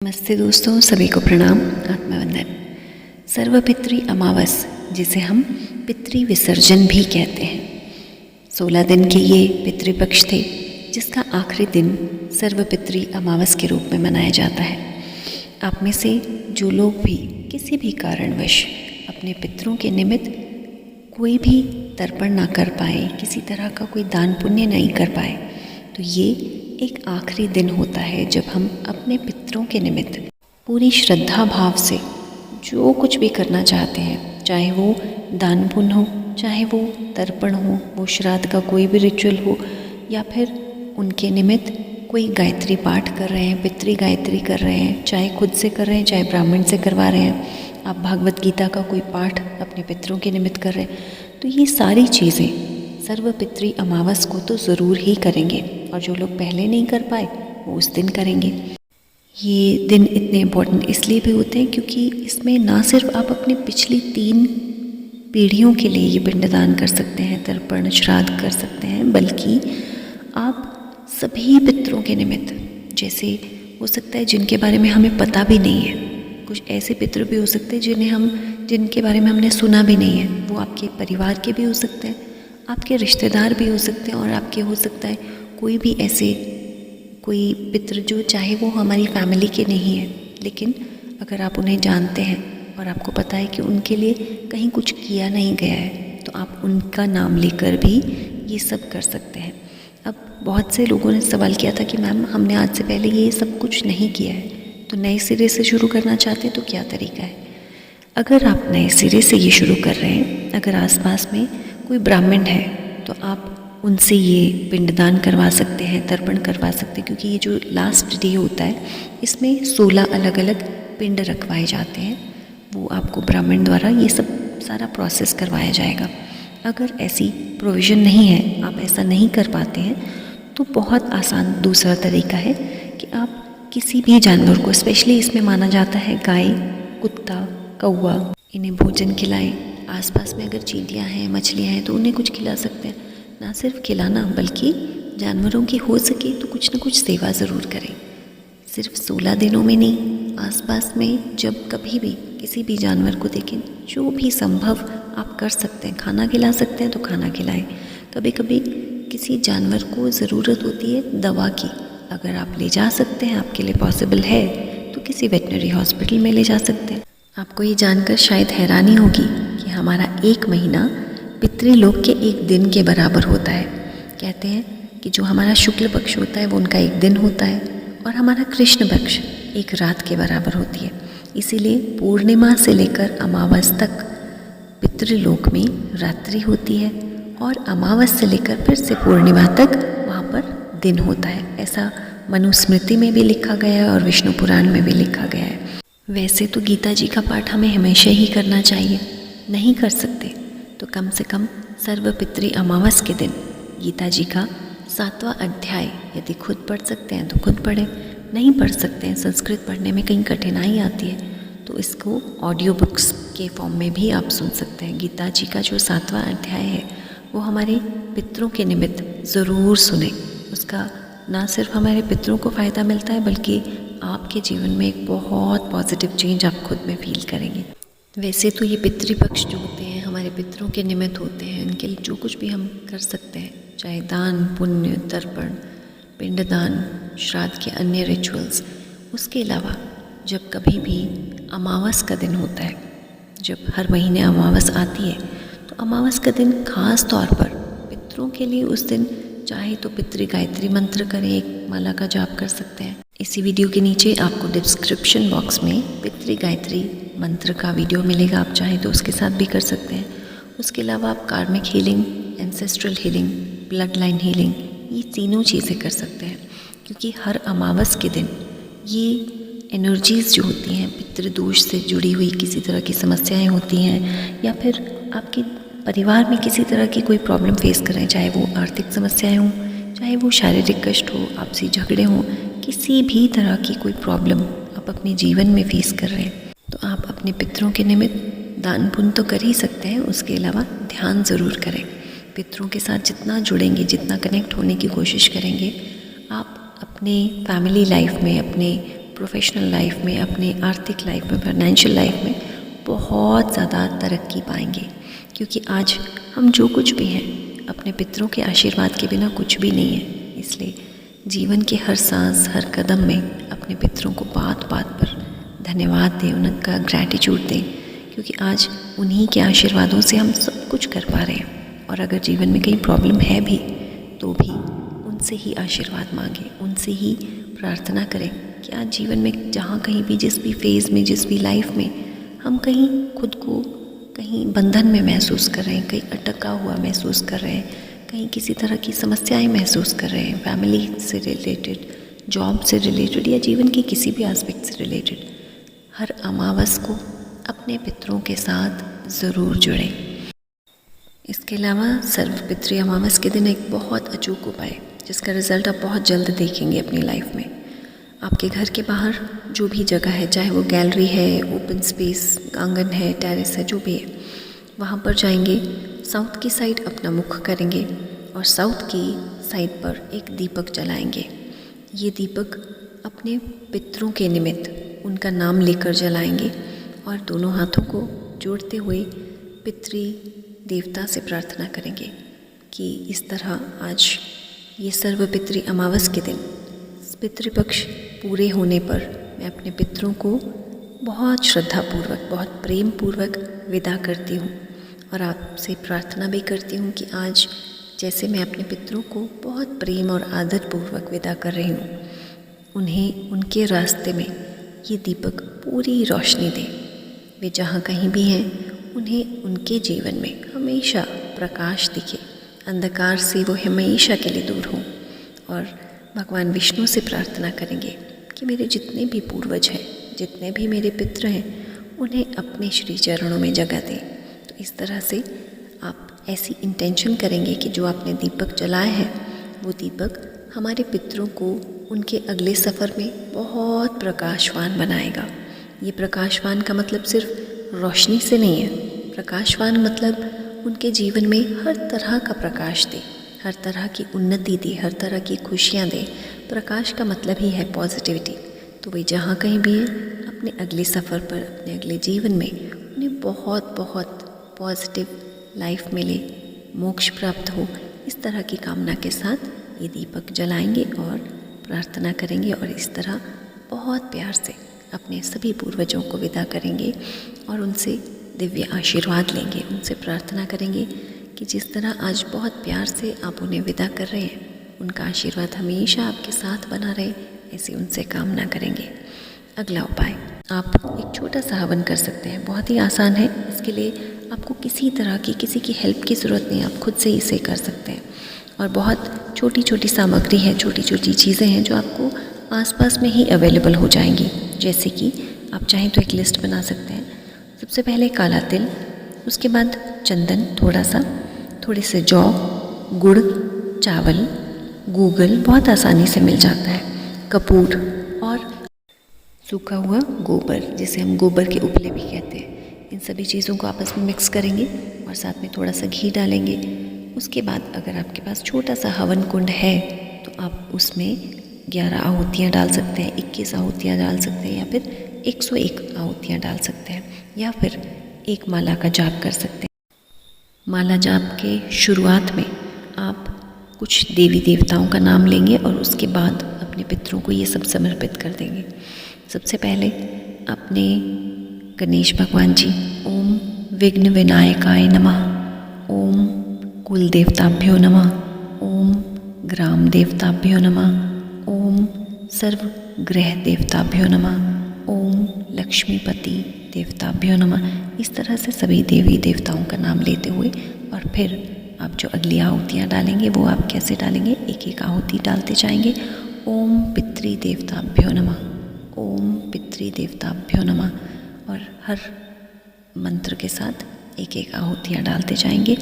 नमस्ते दोस्तों, सभी को प्रणाम, आत्मवंदन। सर्वपितृ अमावस, जिसे हम पितृ विसर्जन भी कहते हैं, 16 दिन के ये पितृपक्ष थे, जिसका आखिरी दिन सर्वपितृ अमावस के रूप में मनाया जाता है। आप में से जो लोग भी किसी भी कारणवश अपने पितरों के निमित्त कोई भी तर्पण ना कर पाए, किसी तरह का कोई दान पुण्य नहीं कर पाए, तो ये एक आखिरी दिन होता है जब हम अपने पितरों के निमित्त पूरी श्रद्धा भाव से जो कुछ भी करना चाहते हैं, चाहे वो दान पुण्य हो, चाहे वो तर्पण हो, वो श्राद्ध का कोई भी रिचुअल हो, या फिर उनके निमित्त कोई गायत्री पाठ कर रहे हैं, पितृ गायत्री कर रहे हैं, चाहे खुद से कर रहे हैं, चाहे ब्राह्मण से करवा रहे हैं, आप भागवत गीता का कोई पाठ अपने पितरों के निमित्त कर रहे हैं, तो ये सारी चीज़ें सर्वपितृ अमावस को तो ज़रूर ही करेंगे। और जो लोग पहले नहीं कर पाए वो उस दिन करेंगे। ये दिन इतने इम्पोर्टेंट इसलिए भी होते हैं क्योंकि इसमें ना सिर्फ आप अपने पिछली 3 पीढ़ियों के लिए ये पिंडदान कर सकते हैं, तर्पण श्राद्ध कर सकते हैं, बल्कि आप सभी पितरों के निमित्त, जैसे हो सकता है जिनके बारे में हमें पता भी नहीं है, कुछ ऐसे पितर भी हो सकते हैं जिनके बारे में हमने सुना भी नहीं है, वो आपके परिवार के भी हो सकते हैं, आपके रिश्तेदार भी हो सकते हैं, और आपके हो सकता है कोई भी ऐसे कोई पितर जो चाहे वो हमारी फैमिली के नहीं है, लेकिन अगर आप उन्हें जानते हैं और आपको पता है कि उनके लिए कहीं कुछ किया नहीं गया है, तो आप उनका नाम लेकर भी ये सब कर सकते हैं। अब बहुत से लोगों ने सवाल किया था कि मैम हमने आज से पहले ये सब कुछ नहीं किया है, तो नए सिरे से शुरू करना चाहते हैं तो क्या तरीका है। अगर आप नए सिरे से ये शुरू कर रहे हैं, अगर आसपास में कोई ब्राह्मण है तो आप उनसे ये पिंडदान करवा सकते हैं, तर्पण करवा सकते हैं, क्योंकि ये जो लास्ट डे होता है इसमें 16 अलग अलग पिंड रखवाए जाते हैं। वो आपको ब्राह्मण द्वारा ये सब सारा प्रोसेस करवाया जाएगा। अगर ऐसी प्रोविज़न नहीं है, आप ऐसा नहीं कर पाते हैं, तो बहुत आसान दूसरा तरीका है कि आप किसी भी जानवर को, स्पेशली इसमें माना जाता है गाय, कुत्ता, कौवा, इन्हें भोजन खिलाएं। आसपास में अगर चींटियाँ हैं, मछलियाँ हैं, तो उन्हें कुछ खिला सकते हैं। ना सिर्फ खिलाना, बल्कि जानवरों की हो सके तो कुछ ना कुछ सेवा ज़रूर करें। सिर्फ 16 दिनों में नहीं, आसपास में जब कभी भी किसी भी जानवर को देखें, जो भी संभव आप कर सकते हैं, खाना खिला सकते हैं तो खाना खिलाएं। कभी कभी किसी जानवर को ज़रूरत होती है दवा की, अगर आप ले जा सकते हैं, आपके लिए पॉसिबल है, तो किसी वेटनरी हॉस्पिटल में ले जा सकते हैं। आपको ये जानकर शायद हैरानी होगी कि हमारा 1 महीना पितृलोक के 1 दिन के बराबर होता है। कहते हैं कि जो हमारा शुक्ल पक्ष होता है वो उनका 1 दिन होता है, और हमारा कृष्ण पक्ष 1 रात के बराबर होती है। इसीलिए पूर्णिमा से लेकर अमावस तक पितृलोक में रात्रि होती है, और अमावस से लेकर फिर से पूर्णिमा तक वहाँ पर दिन होता है। ऐसा मनुस्मृति में भी लिखा गया है और विष्णु पुराण में भी लिखा गया है। वैसे तो गीता जी का पाठ हमें हमेशा ही करना चाहिए, नहीं कर सकते तो कम से कम सर्वपितृ अमावस के दिन गीता जी का 7वां अध्याय यदि खुद पढ़ सकते हैं तो खुद पढ़ें, नहीं पढ़ सकते हैं, संस्कृत पढ़ने में कहीं कठिनाई आती है, तो इसको ऑडियो बुक्स के फॉर्म में भी आप सुन सकते हैं। गीता जी का जो 7वां अध्याय है वो हमारे पितरों के निमित्त ज़रूर सुने। उसका ना सिर्फ हमारे पितरों को फ़ायदा मिलता है, बल्कि आपके जीवन में एक बहुत पॉजिटिव चेंज आप खुद में फील करेंगे। वैसे तो ये पितृपक्ष जो होते हैं हमारे पितरों के निमित्त होते हैं, इनके लिए जो कुछ भी हम कर सकते हैं, चाहे दान पुण्य, तर्पण, पिंडदान, श्राद्ध के अन्य रिचुअल्स। उसके अलावा जब कभी भी अमावस का दिन होता है, जब हर महीने अमावस आती है, तो अमावस का दिन खास तौर पर पितरों के लिए उस दिन चाहे तो पितृ गायत्री मंत्र करें, एक माला का जाप कर सकते हैं। इसी वीडियो के नीचे आपको डिस्क्रिप्शन बॉक्स में पितृ गायत्री मंत्र का वीडियो मिलेगा, आप चाहें तो उसके साथ भी कर सकते हैं। उसके अलावा आप कार्मिक healing, ancestral healing, blood line healing, ये तीनों चीज़ें कर सकते हैं, क्योंकि हर अमावस के दिन ये एनर्जीज़ जो होती हैं, पितृदोष से जुड़ी हुई किसी तरह की समस्याएं होती हैं, या फिर आपके परिवार में किसी तरह की कोई प्रॉब्लम फेस कर रहे हैं, चाहे वो आर्थिक समस्याएं हों, चाहे वो शारीरिक कष्ट हो, आपसी झगड़े हों, किसी भी तरह की कोई प्रॉब्लम आप अपने जीवन में फेस कर रहे हैं, तो आप अपने पितरों के निमित्त दान पुण्य तो कर ही सकते हैं। उसके अलावा ध्यान ज़रूर करें। पितरों के साथ जितना जुड़ेंगे, जितना कनेक्ट होने की कोशिश करेंगे, आप अपने फैमिली लाइफ में, अपने प्रोफेशनल लाइफ में, अपने आर्थिक लाइफ में, फाइनेंशियल लाइफ में बहुत ज़्यादा तरक्की पाएंगे। क्योंकि आज हम जो कुछ भी हैं अपने पितरों के आशीर्वाद के बिना कुछ भी नहीं है। इसलिए जीवन के हर सांस, हर कदम में अपने पितरों को बात बात पर धन्यवाद दें, उनका ग्रैटिट्यूड दें, क्योंकि आज उन्हीं के आशीर्वादों से हम सब कुछ कर पा रहे हैं। और अगर जीवन में कहीं प्रॉब्लम है भी तो भी उनसे ही आशीर्वाद मांगें, उनसे ही प्रार्थना करें कि आज जीवन में जहाँ कहीं भी, जिस भी फेज़ में, जिस भी लाइफ में हम कहीं खुद को कहीं बंधन में महसूस कर रहे हैं, कहीं अटका हुआ महसूस कर रहे हैं, कहीं किसी तरह की समस्याएं महसूस कर रहे हैं, फैमिली से रिलेटेड, जॉब से रिलेटेड या जीवन के किसी भी एस्पेक्ट से रिलेटेड, हर अमावस को अपने पितरों के साथ ज़रूर जुड़ें। इसके अलावा सर्वपितृ अमावस के दिन एक बहुत अचूक उपाय जिसका रिज़ल्ट आप बहुत जल्द देखेंगे अपनी लाइफ में। आपके घर के बाहर जो भी जगह है, चाहे वो गैलरी है, ओपन स्पेस, आंगन है, टेरेस है, जो भी है, वहाँ पर जाएंगे, साउथ की साइड अपना मुख करेंगे और साउथ की साइड पर एक दीपक जलाएंगे। ये दीपक अपने पितरों के निमित्त उनका नाम लेकर जलाएंगे और दोनों हाथों को जोड़ते हुए पितृ देवता से प्रार्थना करेंगे कि इस तरह आज ये सर्वपितृ अमावस के दिन पितृपक्ष पूरे होने पर मैं अपने पितरों को बहुत श्रद्धापूर्वक, बहुत प्रेम पूर्वक विदा करती हूँ और आपसे प्रार्थना भी करती हूँ कि आज जैसे मैं अपने पितरों को बहुत प्रेम और आदर पूर्वक विदा कर रही हूँ, उन्हें उनके रास्ते में ये दीपक पूरी रोशनी दे। वे जहाँ कहीं भी हैं उन्हें उनके जीवन में हमेशा प्रकाश दिखे, अंधकार से वो हमेशा के लिए दूर हों। और भगवान विष्णु से प्रार्थना करेंगे कि मेरे जितने भी पूर्वज हैं, जितने भी मेरे पितृ हैं, उन्हें अपने श्री चरणों में जगह दें। तो इस तरह से आप ऐसी इंटेंशन करेंगे कि जो आपने दीपक जलाया है वो दीपक हमारे पितरों को उनके अगले सफ़र में बहुत प्रकाशवान बनाएगा। ये प्रकाशवान का मतलब सिर्फ रोशनी से नहीं है, प्रकाशवान मतलब उनके जीवन में हर तरह का प्रकाश दे, हर तरह की उन्नति दे, हर तरह की खुशियाँ दे। प्रकाश का मतलब ही है पॉजिटिविटी। तो वे जहाँ कहीं भी हैं अपने अगले सफ़र पर, अपने अगले जीवन में उन्हें बहुत बहुत पॉजिटिव लाइफ मिले, मोक्ष प्राप्त हो, इस तरह की कामना के साथ ये दीपक जलाएंगे और प्रार्थना करेंगे और इस तरह बहुत प्यार से अपने सभी पूर्वजों को विदा करेंगे और उनसे दिव्य आशीर्वाद लेंगे। उनसे प्रार्थना करेंगे कि जिस तरह आज बहुत प्यार से आप उन्हें विदा कर रहे हैं, उनका आशीर्वाद हमेशा आपके साथ बना रहे, ऐसी उनसे कामना करेंगे। अगला उपाय, आप एक छोटा सा हवन कर सकते हैं, बहुत ही आसान है। इसके लिए आपको किसी तरह की, किसी की हेल्प की ज़रूरत नहीं, आप खुद से इसे कर सकते हैं। और बहुत छोटी छोटी सामग्री है, छोटी छोटी चीज़ें हैं जो आपको आसपास में ही अवेलेबल हो जाएंगी। जैसे कि आप चाहें तो एक लिस्ट बना सकते हैं। सबसे पहले काला तिल, उसके बाद चंदन थोड़ा सा, थोड़े से जौ, गुड़, चावल, गूगल बहुत आसानी से मिल जाता है, कपूर और सूखा हुआ गोबर, जिसे हम गोबर के उपले भी कहते हैं। इन सभी चीज़ों को आपस में मिक्स करेंगे और साथ में थोड़ा सा घी डालेंगे। उसके बाद अगर आपके पास छोटा सा हवन कुंड है तो आप उसमें 11 आहुतियाँ डाल सकते हैं, 21 आहुतियाँ डाल सकते हैं या फिर 101 आहुतियाँ डाल सकते हैं, या फिर एक माला का जाप कर सकते हैं। माला जाप के शुरुआत में आप कुछ देवी देवताओं का नाम लेंगे और उसके बाद अपने पितरों को ये सब समर्पित कर देंगे। सबसे पहले अपने गणेश भगवान जी, ओम विघ्न विनायकाय नमः, ओम कुल देवताभ्यो नमः, ओम ग्राम देवताभ्यो नमः, ओम सर्व ग्रह देवताभ्यो नमः, ओम लक्ष्मीपति देवताभ्यो नमः। इस तरह से सभी देवी देवताओं का नाम लेते हुए और फिर आप जो अगली आहुतियाँ डालेंगे वो आप कैसे डालेंगे, एक एक आहुति डालते जाएंगे। ओम पितृ देवताभ्यो नमः, ओम पितृ देवताभ्यो नमः, और हर मंत्र के साथ एक एक आहुतियाँ डालते जाएंगे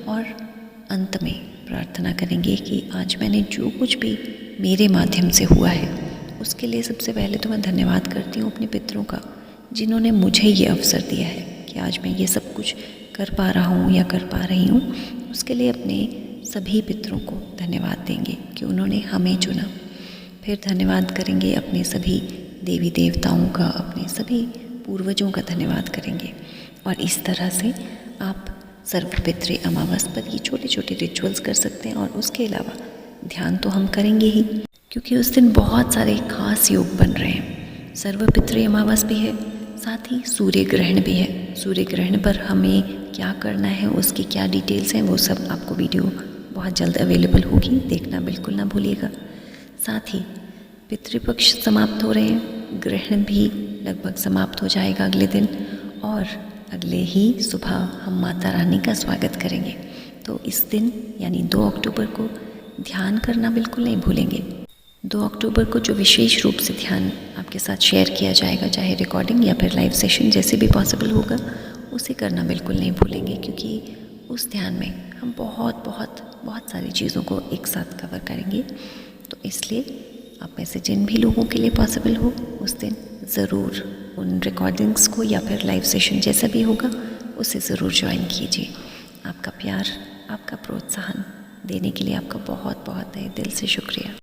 और अंत में प्रार्थना करेंगे कि आज मैंने जो कुछ भी मेरे माध्यम से हुआ है उसके लिए सबसे पहले तो मैं धन्यवाद करती हूँ अपने पितरों का, जिन्होंने मुझे ये अवसर दिया है कि आज मैं ये सब कुछ कर पा रहा हूँ या कर पा रही हूँ। उसके लिए अपने सभी पितरों को धन्यवाद देंगे कि उन्होंने हमें चुना। फिर धन्यवाद करेंगे अपने सभी देवी देवताओं का, अपने सभी पूर्वजों का धन्यवाद करेंगे। और इस तरह से आप सर्वपितृ अमावस पर ये छोटे छोटे रिचुअल्स कर सकते हैं। और उसके अलावा ध्यान तो हम करेंगे ही, क्योंकि उस दिन बहुत सारे खास योग बन रहे हैं। सर्वपितृ अमावस भी है, साथ ही सूर्य ग्रहण भी है। सूर्य ग्रहण पर हमें क्या करना है, उसकी क्या डिटेल्स हैं, वो सब आपको वीडियो बहुत जल्द अवेलेबल होगी, देखना बिल्कुल ना भूलिएगा। साथ ही पितृपक्ष समाप्त हो रहे हैं, ग्रहण भी लगभग समाप्त हो जाएगा अगले दिन, और अगले ही सुबह हम माता रानी का स्वागत करेंगे। तो इस दिन यानी 2 अक्टूबर को ध्यान करना बिल्कुल नहीं भूलेंगे। 2 अक्टूबर को जो विशेष रूप से ध्यान आपके साथ शेयर किया जाएगा, चाहे रिकॉर्डिंग या फिर लाइव सेशन जैसे भी पॉसिबल होगा, उसे करना बिल्कुल नहीं भूलेंगे, क्योंकि उस ध्यान में हम बहुत बहुत बहुत सारी चीज़ों को एक साथ कवर करेंगे। तो इसलिए आप में से जिन भी लोगों के लिए पॉसिबल हो, उस दिन ज़रूर उन रिकॉर्डिंग्स को या फिर लाइव सेशन जैसा भी होगा उसे ज़रूर ज्वाइन कीजिए। आपका प्यार, आपका प्रोत्साहन देने के लिए आपका बहुत बहुत तहे दिल से शुक्रिया।